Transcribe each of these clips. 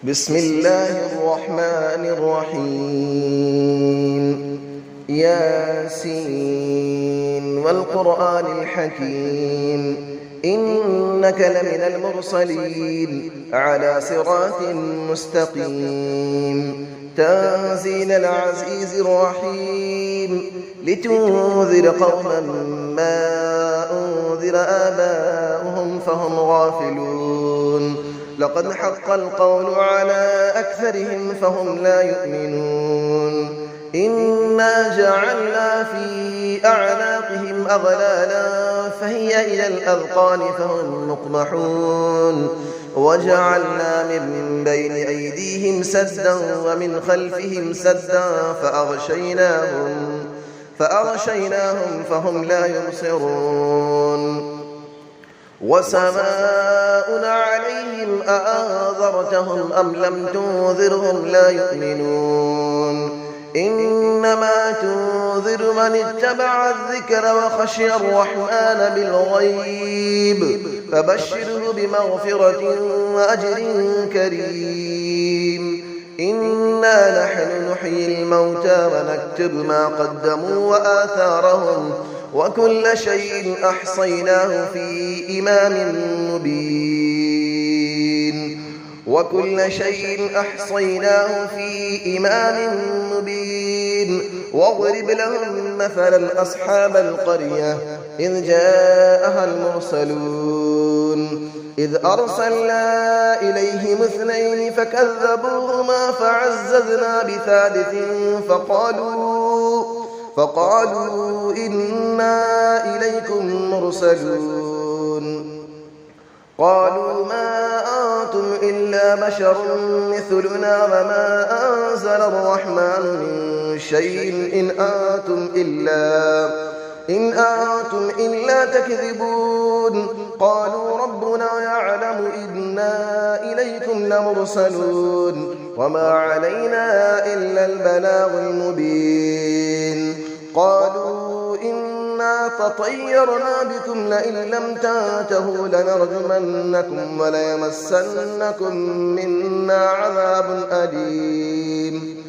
بسم الله الرحمن الرحيم ياسين والقرآن الحكيم إنك لمن المرسلين على صراط مستقيم تنزيل العزيز الرحيم لتنذر قوما ما أنذر آباؤهم فهم غافلون لقد حق القول على أكثرهم فهم لا يؤمنون إنا جعلنا في أعناقهم أغلالا فهي إلى الأذقان فهم مقمحون وجعلنا من بين أيديهم سدا ومن خلفهم سدا فأغشيناهم فهم لا يبصرون وسماء عليهم أأنذرتهم أم لم تنذرهم لا يؤمنون إنما تنذر من اتبع الذكر وخشي الرحمن بالغيب فبشره بمغفرة وأجر كريم إنا نحن نحيي الموتى ونكتب ما قدموا وآثارهم وكل شيء أحصيناه في إمام مبين واضرب لهم مثلا أصحاب القرية إذ جاءها المرسلون إذ أرسلنا إليهم 2 فكذبوهما فعززنا بثالث فقالوا إنا إليكم مرسلون قالوا ما أنتم إلا بشر مثلنا وما أنزل الرحمن من شيء إن أنتم إلا تكذبون قالوا ربنا يعلم إنا إليكم لمرسلون وما علينا إلا البلاغ المبين قالوا إنا تطيرنا بكم لئن لم تنتهوا لنرجمنكم وليمسنكم منا عذاب أليم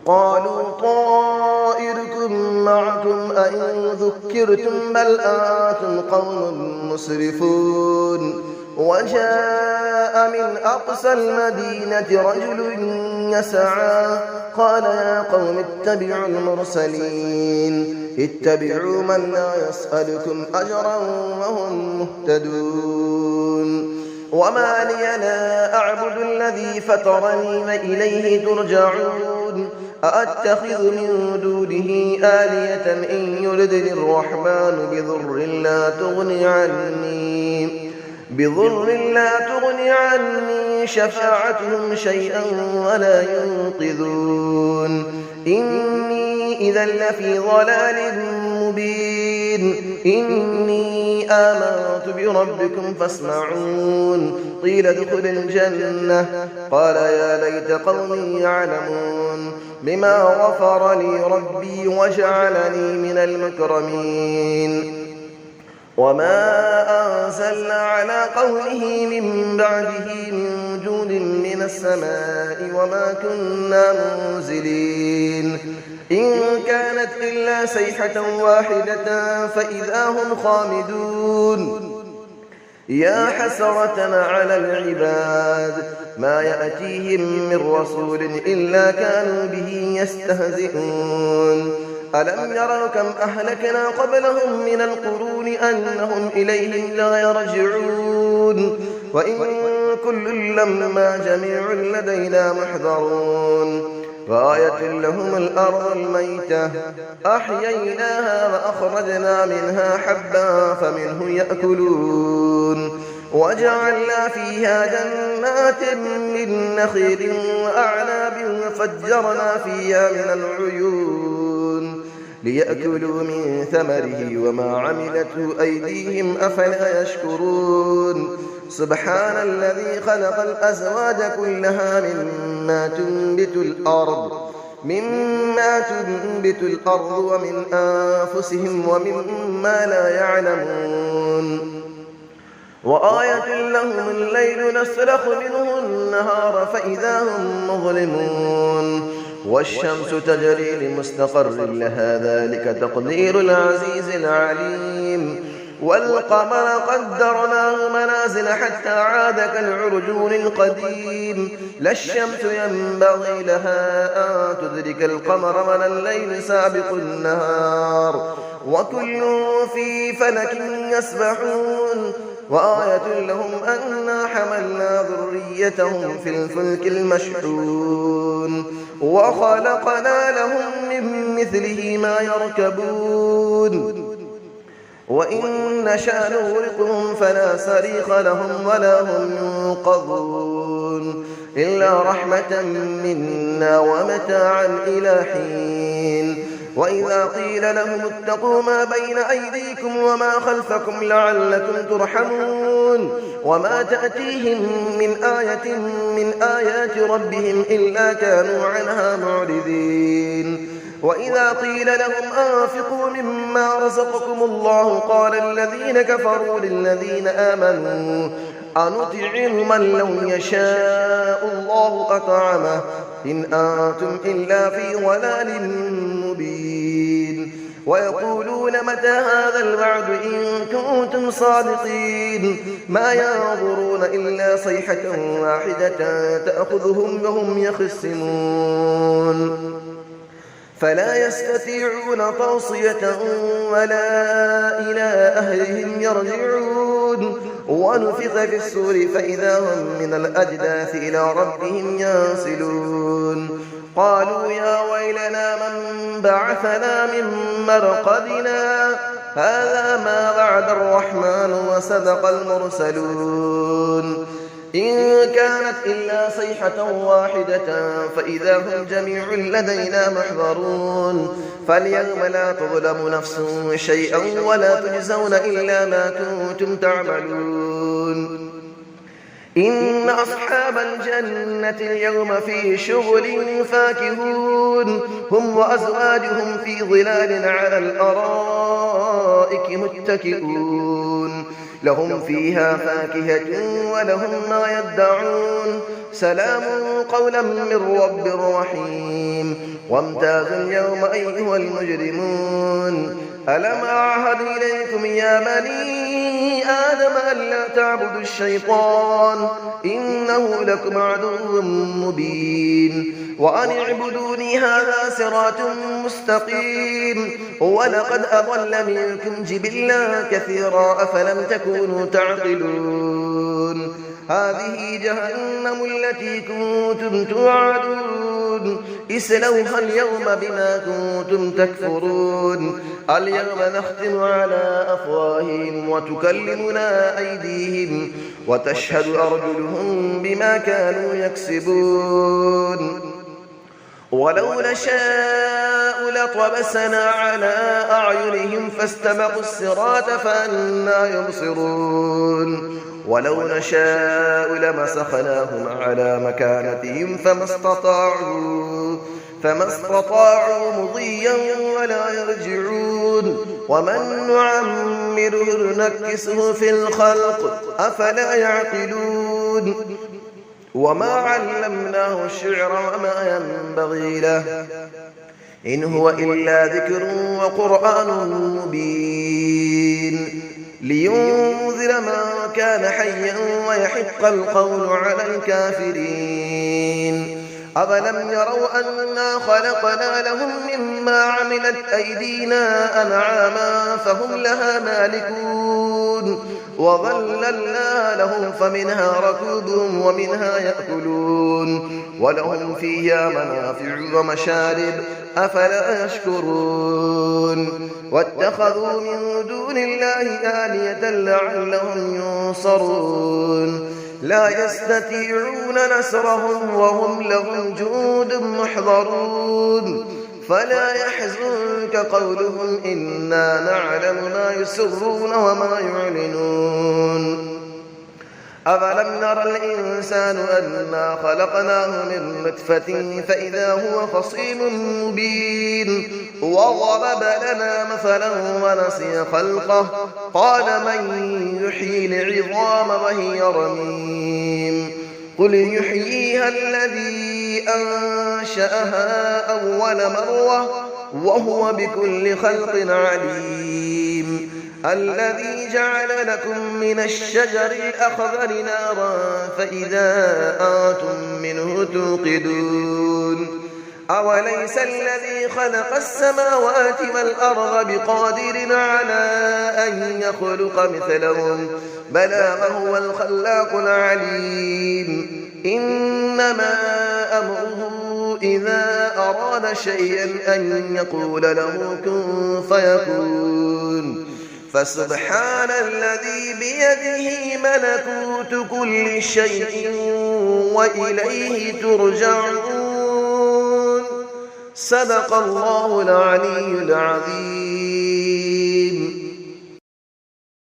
قالوا طائركم معكم أئن ذكرتم بل أنتم قوم مسرفون وجاء من أقصى المدينة رجل يسعى قال يا قوم اتبعوا المرسلين اتبعوا من لا يسألكم أجرا وهم مهتدون وما لي لا أعبد الذي فطرني وإليه ترجعون أأتخذ من دونه آلية إن يردني الرحمن بضر لا تغني عني شفاعتهم شيئا ولا ينقذون إني إذا لفي ضلال مبين إني آمنت بربكم فاسمعون قيل ادخل الجنة قال يا ليت قومي يعلمون بما غفر لي ربي وجعلني من المكرمين وما أنزلنا على قوله من بعده من جود من السماء وما كنا منزلين إن كانت إلا صيحة واحدة فإذا هم خامدون يا حسرة على العباد ما يأتيهم من رسول إلا كانوا به يستهزئون ألم يروا كم أهلكنا قبلهم من القرون أنهم إليهم لا يرجعون وإن كل لما جميع لدينا محضرون وآية لهم الأرض الميتة أحييناها وأخرجنا منها حبا فمنه يأكلون وجعلنا فيها جنات من نخيل وأعناب وفجرنا فيها من العيون ليأكلوا من ثمره وما عملته أيديهم أفلا يشكرون سبحان الذي خلق الأزواج كلها مما تنبت الأرض ومن أنفسهم ومما لا يعلمون وآية لهم الليل نسلخ منه النهار فإذا هم مظلمون والشمس تجري لمستقر لها ذلك تقدير العزيز العليم والقمر قدرناه منازل حتى عاد كالعرجون القديم لا الشمس ينبغي لها أن تدرك القمر ولا الليل سابق النهار وكل في فلك يسبحون وآية لهم أنا حملنا ذريتهم في الفلك المشحون وخلقنا لهم من مثله ما يركبون وإن نشأ نغرقهم فلا صريخ لهم ولا هم ينقذون إلا رحمة منا ومتاعا إلى حين وإذا قيل لهم اتقوا ما بين أيديكم وما خلفكم لعلكم ترحمون وما تأتيهم من آية من آيات ربهم إلا كانوا عنها معرضين وإذا قيل لهم أنفقوا مما رزقكم الله قال الذين كفروا للذين آمنوا أنطعم من لو يشاء الله أطعمه إن أنتم إلا في ضلال مبين ويقولون متى هذا الوعد إن كنتم صادقين ما ينظرون إلا صيحة واحدة تأخذهم وهم يخصمون فلا يستطيعون توصية ولا إلى أهلهم يرجعون ونفخ في السور فإذا هم من الأجداث إلى ربهم ينسلون قالوا يا ويلنا من بعثنا من مرقدنا هذا ما وعد الرحمن وصدق المرسلون إن كانت إلا صيحة واحدة فإذا هم جميع لدينا محضرون فاليوم لا تظلم نفس شيئا ولا تجزون إلا ما كنتم تعملون إن أصحاب الجنة اليوم في شغل فاكهون هم وأزواجهم في ظلال على الأرائك متكئون لهم فيها فاكهة ولهم ما يدعون سلام قولا من رب رحيم وامتازوا اليوم أيها المجرمون ألم أعهد إليكم يا بني آدم ألا تعبدوا الشيطان إنه لكم عدو مبين وأن اعبدوني هذا صراط مستقيم ولقد أضل منكم جبلا كثيرا أفلم تكونوا تعقلون هذه جهنم التي كنتم توعدون اسلوها اليوم بما كنتم تكفرون اليوم نختم على أفواههم وتكلمنا أيديهم وتشهد أرجلهم بما كانوا يكسبون ولو نشاء لطمسنا على أعينهم فاستبقوا الصراط فأنى يبصرون ولو نشاء لمسخناهم على مكانتهم فما استطاعوا مضيا ولا يرجعون ومن نعمره نكسه في الخلق أفلا يعقلون وما علمناه الشعر وما ينبغي له إن هو إلا ذكر وقرآن مبين لينذر من كان حيا ويحق القول على الكافرين أفلم يروا أنا خلقنا لهم مما عملت أيدينا أنعاما فهم لها مالكون وظللنا لهم فمنها ركوبهم ومنها يأكلون ولهم فيها منافع ومشارب أفلا يشكرون واتخذوا من دون الله آلية لعلهم ينصرون لا يستطيعون نصرهم وهم لهم جند محضرون فلا يحزنك قولهم إنا نعلم ما يسرون وما يعلنون أفلم نرى الإنسان أنا خلقناه من نطفة فإذا هو خصيم مبين وضرب لنا مثلا ونسي خلقه قال من يحيي العظام وهي رميم قل يحييها الذي أنشأها أول مرة وهو بكل خلق عليم الذي جعل لكم من الشجر الأخضر نارا فإذا أنتم منه توقدون أوليس الذي خلق السماوات والأرض بقادر على أن يخلق مثلهم بلى وهو الخلاق العليم إنما أمره إذا أراد شيئا أن يقول له كن فيكون فسبحان الذي بيده ملكوت كل شيء وإليه ترجعون صدق الله العلي العظيم.